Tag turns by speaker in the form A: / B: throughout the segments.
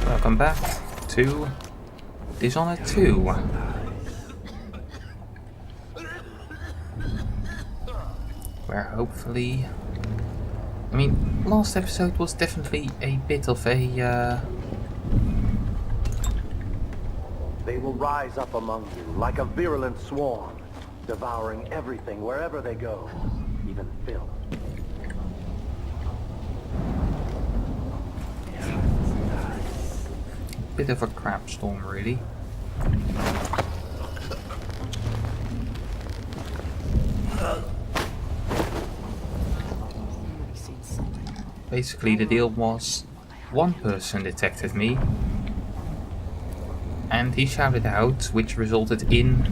A: Welcome back to Dishonored 2. Where hopefully... I mean, last episode was definitely a bit of a...
B: They will rise up among you like a virulent swarm, devouring everything wherever they go, even filth.
A: Bit of a crap storm, really. Basically, the deal was one person detected me, and he shouted out, which resulted in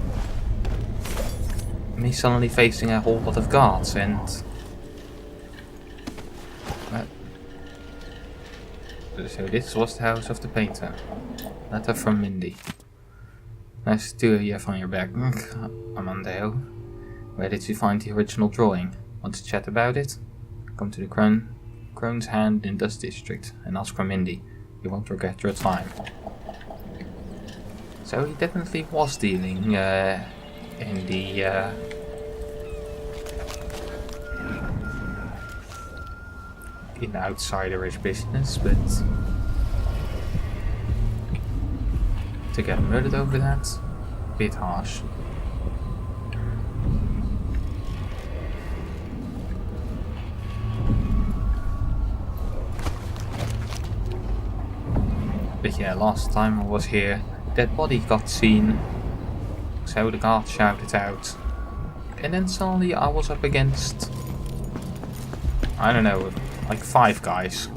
A: me suddenly facing a whole lot of guards, and so this was the house of the painter. Letter from Mindy. Nice to find your back, Amandeo. Where did you find the original drawing? Want to chat about it? Come to the Crone's Hand in Dust District and ask for Mindy. You won't regret your time. So he definitely was dealing in the in outsiderish business, but to get murdered over that, a bit harsh. But yeah, last time I was here, that body got seen, so the guard shouted out, and then suddenly I was up against, I don't know, like 5 guys.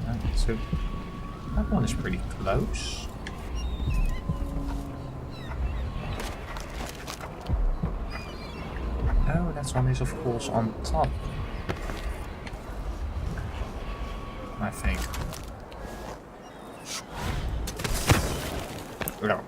A: Alright, so that one is pretty close. Oh, that one is of course on top, I think. No.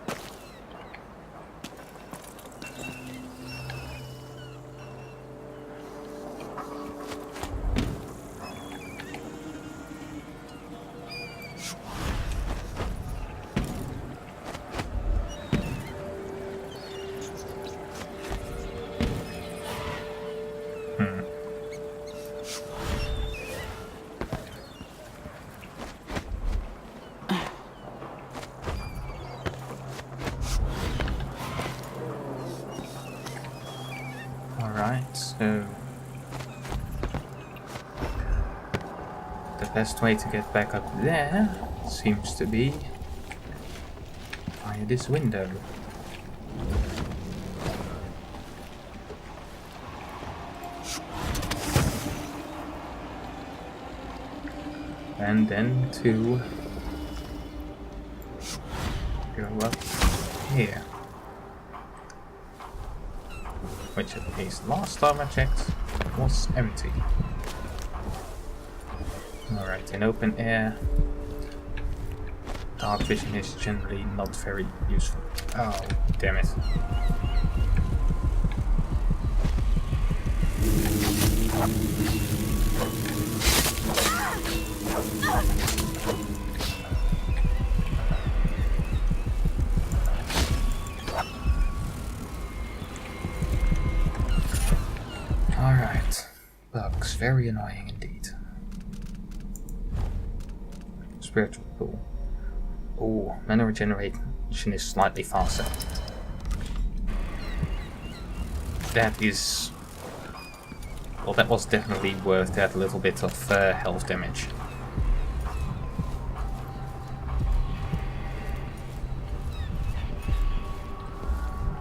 A: Alright, so the best way to get back up there seems to be via this window. And then to go up here. Which at least last time I checked was empty. Alright, in open air, dark vision is generally not very useful. Oh, damn it. Alright, bugs, very annoying indeed. Spiritual pool. Oh, mana regeneration is slightly faster. That is... well, that was definitely worth that little bit of health damage.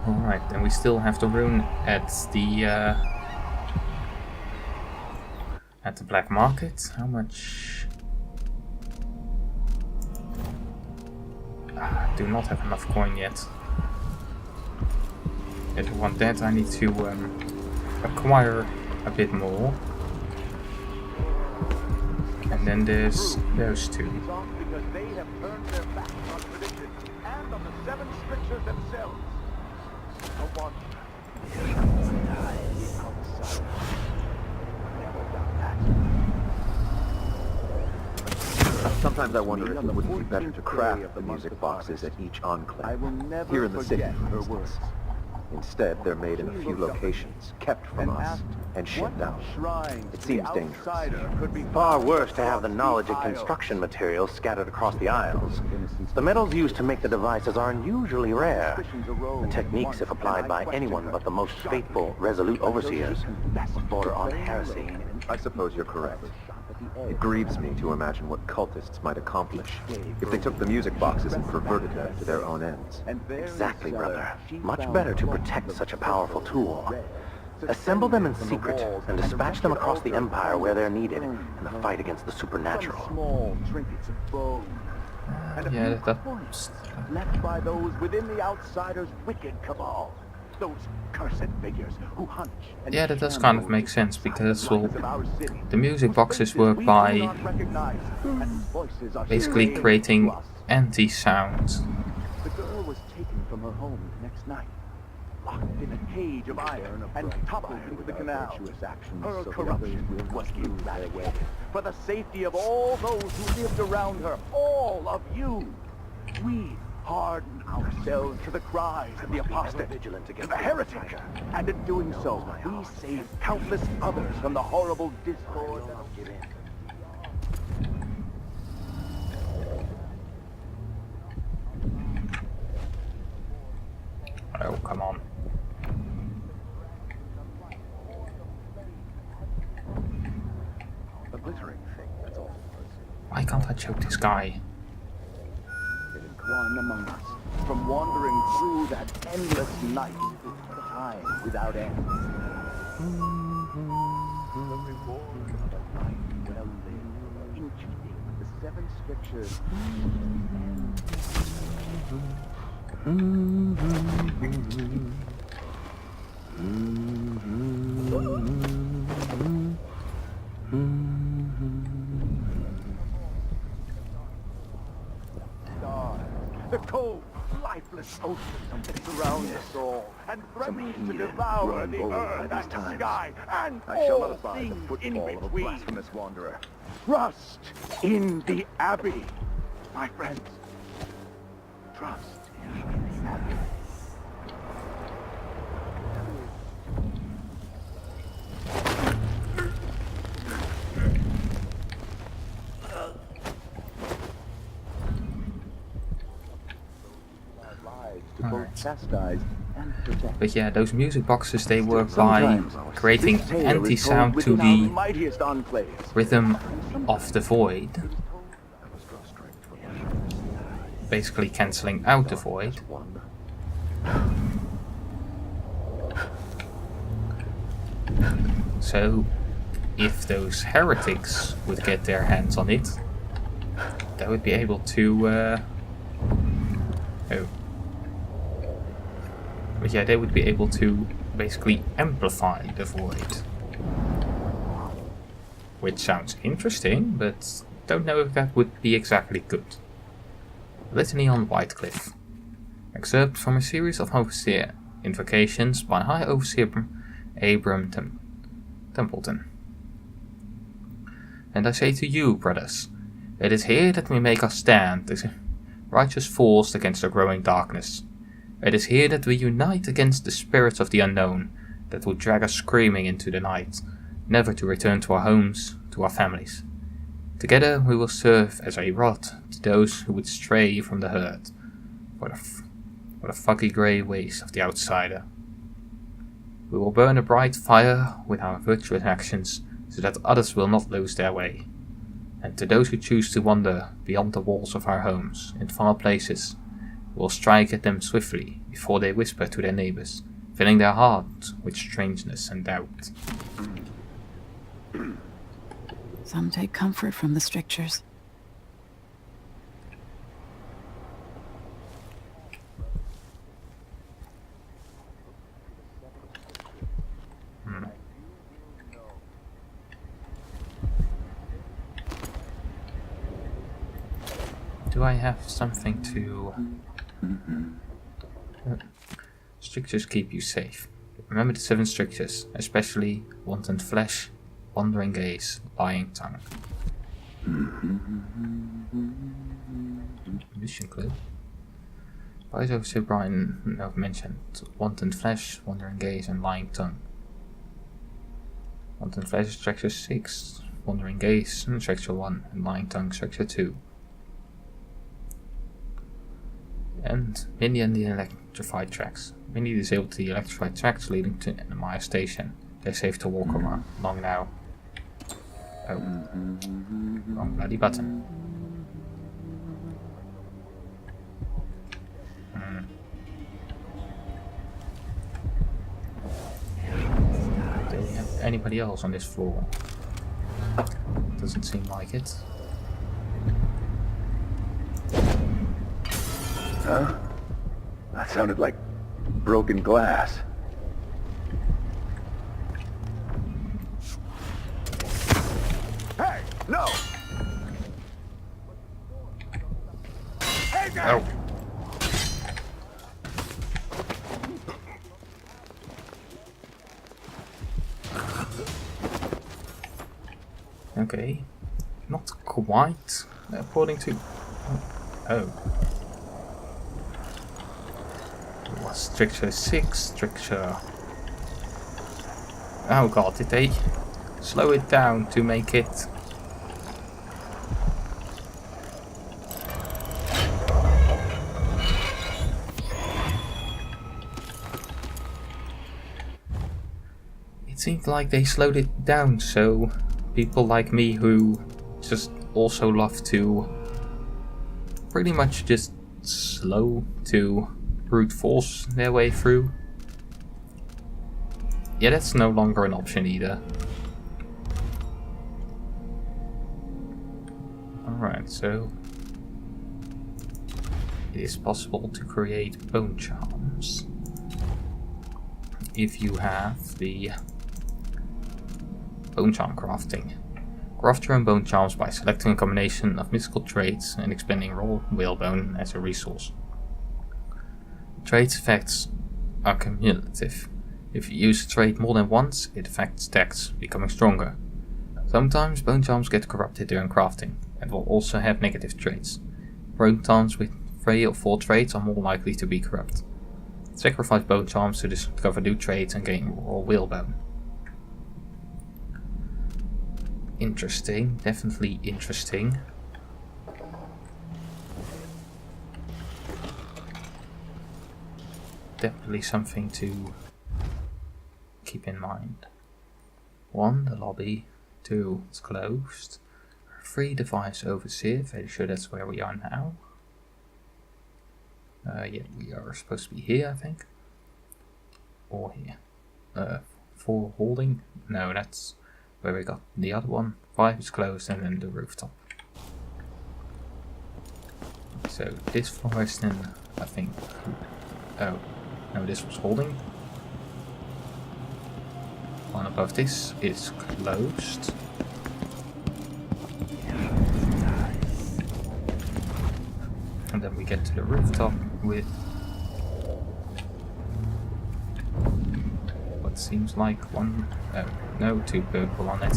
A: Alright, then we still have the rune at the black market. How much? I do not have enough coin yet. If I want that, I need to acquire a bit more. And then there's those two.
B: Because they have turned their backs on tradition and on the 7 straight
C: Sometimes I wonder if it wouldn't be better to craft the music boxes at each enclave. Here in the city, for instance. Instead, they're made in a few locations, kept from us, and shipped out. It seems dangerous.
B: Far worse to have the knowledge of construction materials scattered across the aisles. The metals used to make the devices are unusually rare. The techniques, if applied by anyone but the most faithful, resolute overseers, border on heresy.
C: I suppose you're correct. It grieves me to imagine what cultists might accomplish if they took the music boxes and perverted them to their own ends.
B: Exactly, brother. Much better to protect such a powerful tool. Assemble them in secret and dispatch them across the Empire where they're needed in the fight against the supernatural.
A: Yeah, that's...
B: Left by those within the Outsiders' wicked cabal. Those cursed figures who hunch and
A: Yeah, that does kind of make sense, because, well, the music boxes work by basically creating anti-sound.
B: The girl was taken from her home the next night, locked in a cage of iron and toppled into the canal. Her corruption was eradicated for the safety of all those who lived around her, all of you. We harden ourselves to the cries of the apostate, to the heretic, and in doing so, we save countless others from the horrible discord that'll get in.
A: Oh, come on.
C: A glittering thing, that's all.
A: Why can't I choke this guy?
B: One among us, from wandering through that endless night, time without end. The reward of a life well lived, in keeping with the 7 scriptures. The cold, lifeless ocean surrounds us all and threatens to devour the earth and sky and all things in between.
C: Blasphemous wanderer.
B: Trust in the Abbey, my friends. Trust in the Abbey.
A: But yeah, those music boxes, they work by creating anti-sound to the rhythm of the void, basically cancelling out the void. So, if those heretics would get their hands on it, they would be able to... But yeah, they would be able to basically amplify the void. Which sounds interesting, but don't know if that would be exactly good. Litany on Whitecliff. Excerpt from a series of Overseer invocations by High Overseer Abram Templeton. And I say to you, brothers, it is here that we make our stand as righteous fools against the growing darkness. It is here that we unite against the spirits of the unknown that will drag us screaming into the night, never to return to our homes, to our families. Together we will serve as a rod to those who would stray from the herd, for the foggy grey ways of the outsider. We will burn a bright fire with our virtuous actions, so that others will not lose their way. And to those who choose to wander beyond the walls of our homes, in far places, we will strike at them swiftly before they whisper to their neighbors, filling their hearts with strangeness and doubt.
D: Some take comfort from the strictures.
A: Do I have something to... Strictures keep you safe. Remember the 7 strictures, especially wanton flesh, wandering gaze, lying tongue. Mission clue. Police Officer Brian mentioned wanton flesh, wandering gaze, and lying tongue. Wanton flesh is structure 6, wandering gaze structure 1, and lying tongue structure 2. And Mindy and the electrified tracks. Mindy disabled the electrified tracks leading to Maya Station. They're safe to walk along now. Oh, wrong bloody button. Do we have anybody else on this floor? Doesn't seem like it.
B: Huh? That sounded like broken glass. Hey, no! Hey, guys!
A: Oh. Okay, not quite according to... Oh. It was stricture 6, stricture... Oh god, did they slow it down to make it... It seemed like they slowed it down so people like me who just also love to pretty much just slow to brute force their way through. Yeah, that's no longer an option either. Alright, so it is possible to create bone charms if you have the bone charm crafting. Craft your own bone charms by selecting a combination of mystical traits and expending raw whalebone as a resource. Traits effects are cumulative. If you use a trait more than once, it affects stacks, becoming stronger. Sometimes bone charms get corrupted during crafting, and will also have negative traits. Bone charms with 3 or 4 traits are more likely to be corrupt. Sacrifice bone charms to discover new traits and gain raw whalebone. Interesting, definitely interesting. Definitely something to keep in mind. 1, the lobby. 2, it's closed. 3, device overseer. Very sure that's where we are now. Yeah, we are supposed to be here, I think. Or here. 4, holding. No, that's where we got the other one. 5 is closed, and then the rooftop. So this floor is then, I think... Oh, no, this was holding. One above this is closed. And then we get to the rooftop with what seems like 1, no, 2 purple on it.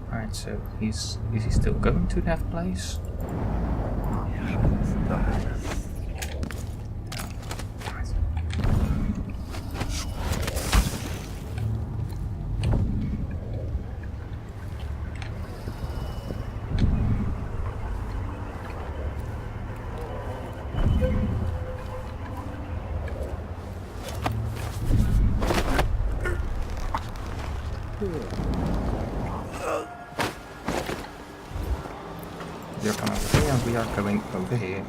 A: Alright, so is he still going to that place? You're coming over here, and we are going over here.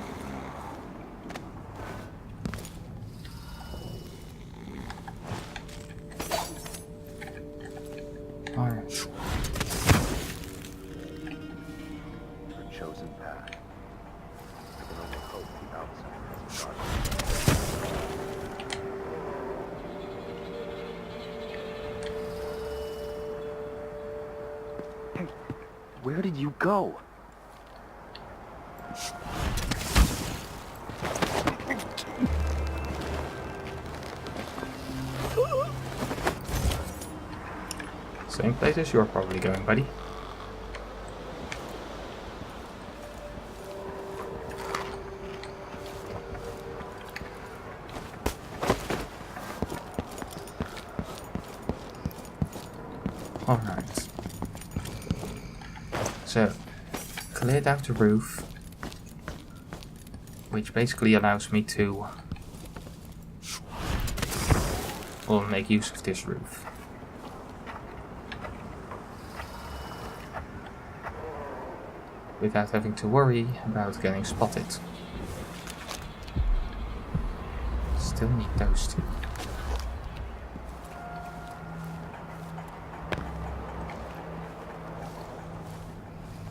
C: Where did you go?
A: Same place as you're probably going, buddy. Alright. So, cleared out the roof, which basically allows me to make use of this roof. Without having to worry about getting spotted. Still need those two.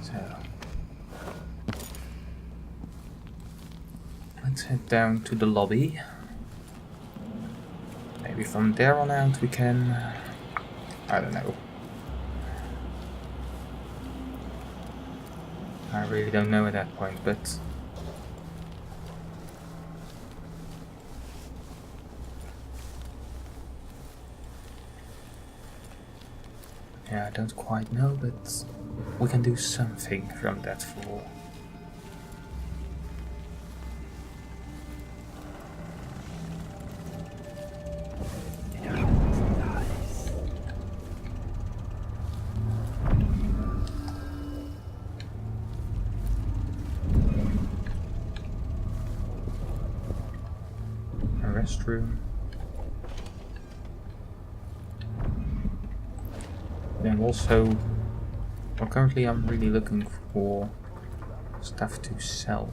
A: So let's head down to the lobby. Maybe from there on out we can... I don't know. I really don't know at that point, but... yeah, I don't quite know, but we can do something from that floor. Restroom. And also, well, currently I'm really looking for stuff to sell.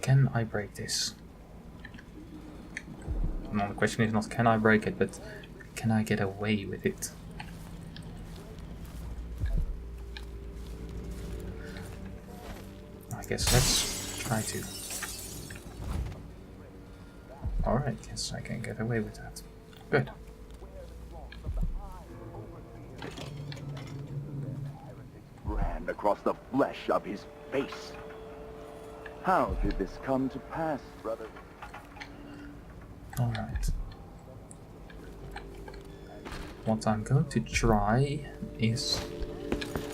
A: Can I break this? No, the question is not can I break it, but can I get away with it? I guess let's try to. Alright, guess I can get away with that. Good.
B: Ran across the flesh of his face. How did this come to pass, brother?
A: Alright. What I'm going to try is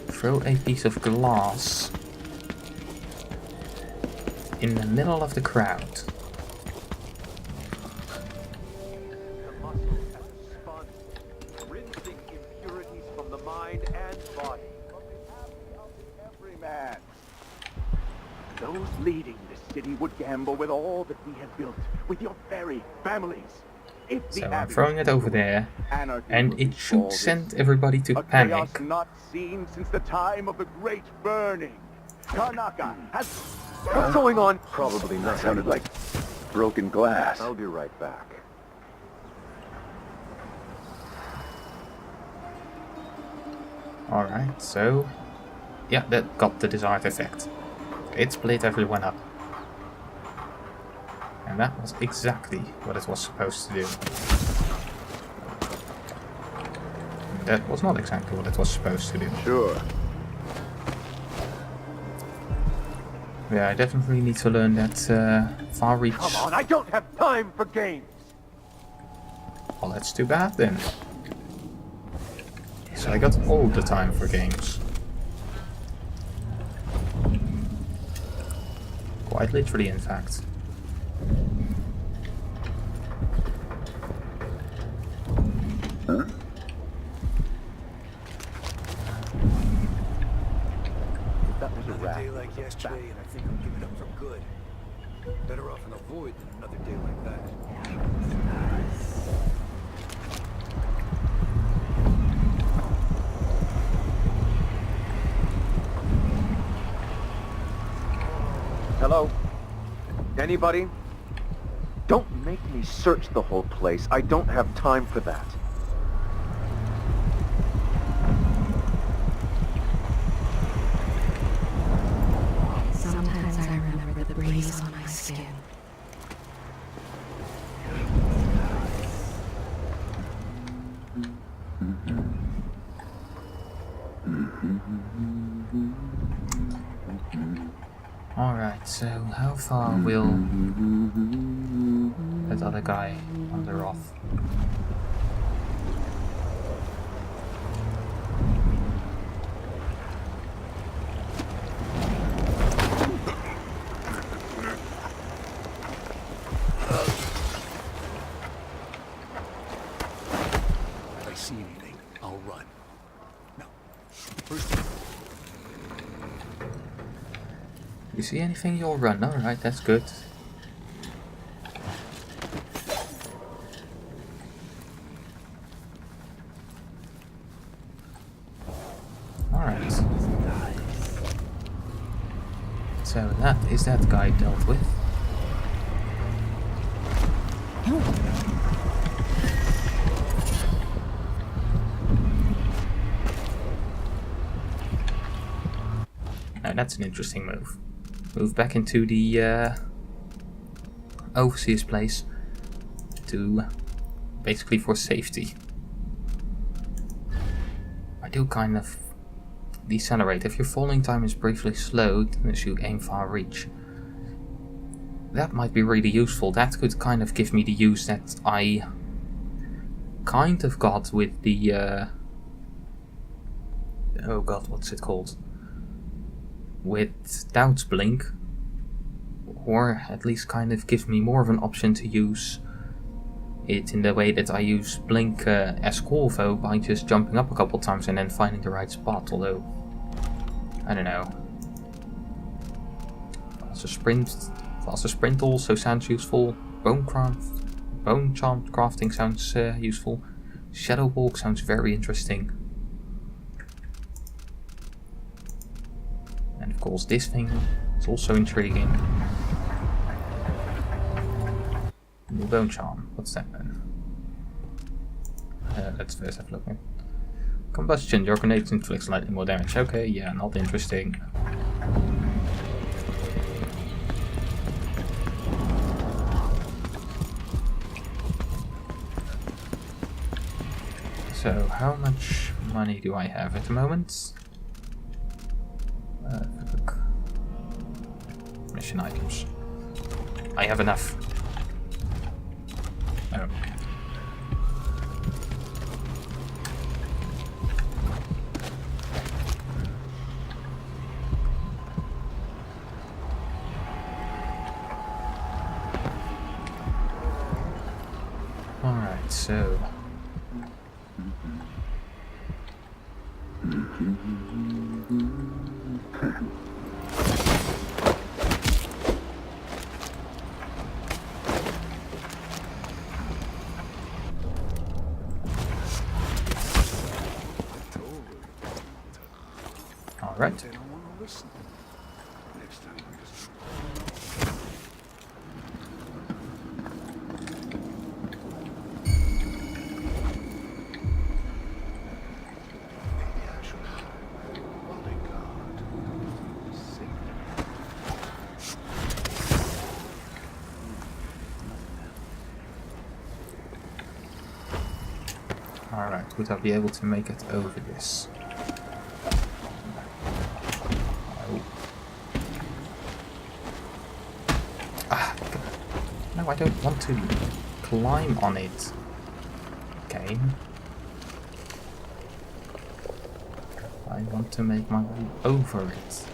A: throw a piece of glass in the middle of the crowd.
C: The muscle as a sponge, rinsing impurities from the mind and body.
B: Every man. Those leading this city would gamble with all that we have built, with your very families. If the
A: So I'm
B: Abbey
A: throwing it over there,
B: anarchy
A: and
B: would
A: it should
B: befall
A: send
B: this
A: everybody to
B: a
A: panic.
B: chaos not seen since the time of the Great Burning. Tanaka has...
C: What's going on?
B: Probably not. Sounded like broken glass.
C: I'll be right back.
A: Alright, so... yeah, that got the desired effect. It split everyone up. And that was exactly what it was supposed to do. That was not exactly what it was supposed to do.
B: Sure.
A: Yeah, I definitely need to learn that far reach.
C: Come on, I don't have time for games.
A: Well, that's too bad then. So I got all the time for games. Quite literally, in fact.
B: Huh? That was a
E: Another
B: rat.
E: day like yesterday, and I think I'm giving up for good. Better off in the void than another day like that.
C: Hello? Anybody? Don't make me search the whole place. I don't have time for that.
D: Sometimes I remember the breeze on my skin.
A: Alright, so how far will that other guy wander off?
E: If I see anything, I'll run. Now, first.
A: You see anything, you'll run. Alright, that's good. Alright. So that is that guy dealt with. Now that's an interesting move. Move back into the overseer's place to basically for safety. I do kind of decelerate. If your falling time is briefly slowed as you aim for reach, that might be really useful. That could kind of give me the use that I kind of got with the oh god, what's it called? With Doubt's Blink, or at least kind of gives me more of an option to use it in the way that I use Blink as Corvo by just jumping up a couple times and then finding the right spot, although, I don't know. Faster sprint also sounds useful, bone charm crafting sounds useful, shadow walk sounds very interesting. And of course this thing is also intriguing. New bone charm, what's that then? Let's first have a look at combustion. Your grenades inflict slightly more damage. Okay, yeah, not interesting. So how much money do I have at the moment? Look. Mission items. I have enough. Oh. Alright, so alright.
E: They don't want to listen. Next time, I'm just. Maybe I should hire a bodyguard.
A: Alright, would I be able to make it over this? No, I don't want to climb on it. Okay. I want to make my way over it.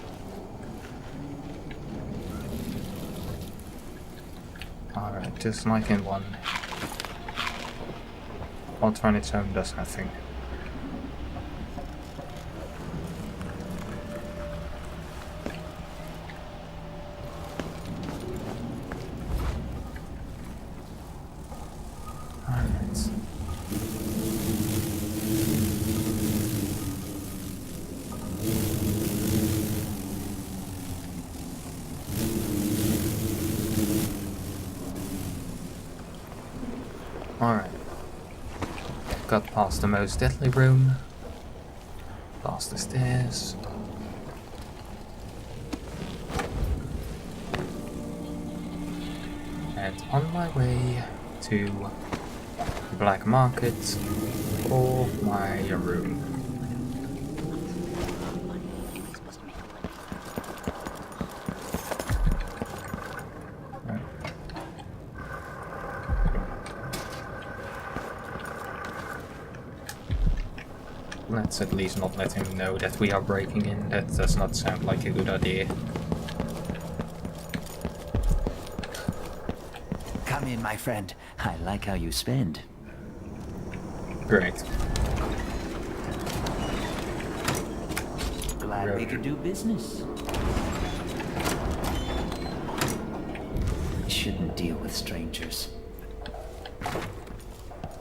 A: Alright, just like in one. Water on its own does nothing. Alright. Got past the most deadly room. Past the stairs. And on my way to the black market for my room. Let's at least not let him know that we are breaking in. That does not sound like a good idea.
F: Come in, my friend. I like how you spend.
A: Great.
F: Glad we could do business. Shouldn't deal with strangers.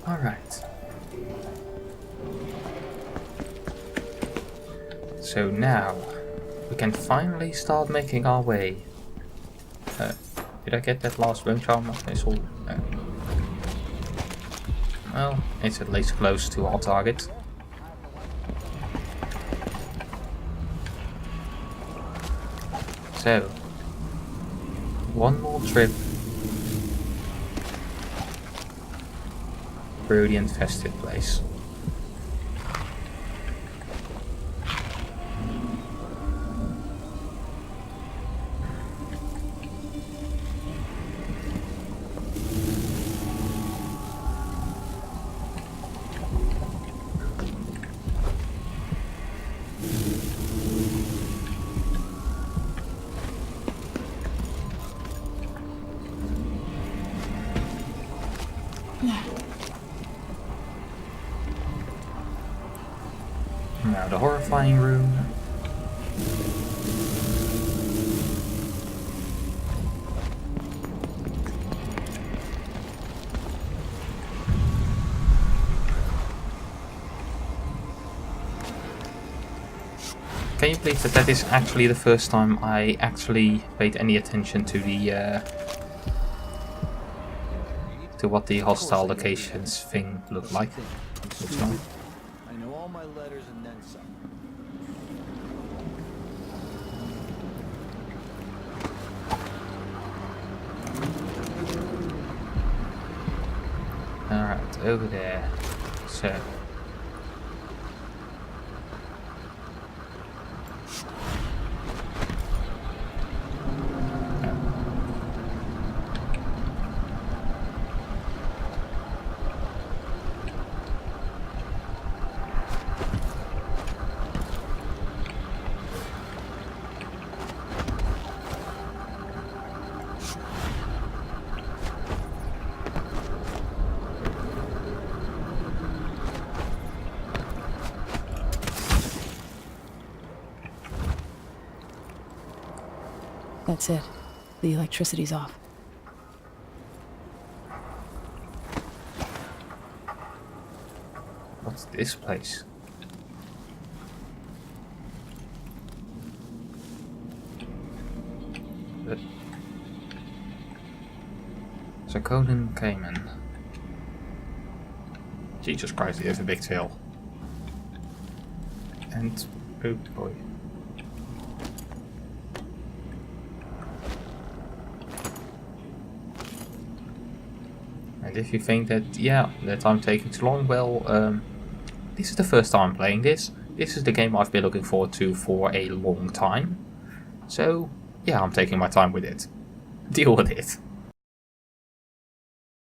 A: Alright. So now, we can finally start making our way. Did I get that last bone charm missile? No. Well, it's at least close to our target. So, one more trip through the infested place. Now the horrifying room. Can you believe that is actually the first time I actually paid any attention to the to what the hostile locations thing looked like? Looks like.
E: I know all my letters and then some.
A: Alright, over there. So.
D: That's it. The electricity's off.
A: What's this place? Sarkoden Cayman. Jesus Christ, he has a big tail. And oh boy. And if you think that, yeah, that I'm taking too long, well, this is the first time I'm playing this. This is the game I've been looking forward to for a long time. So, yeah, I'm taking my time with it. Deal with it.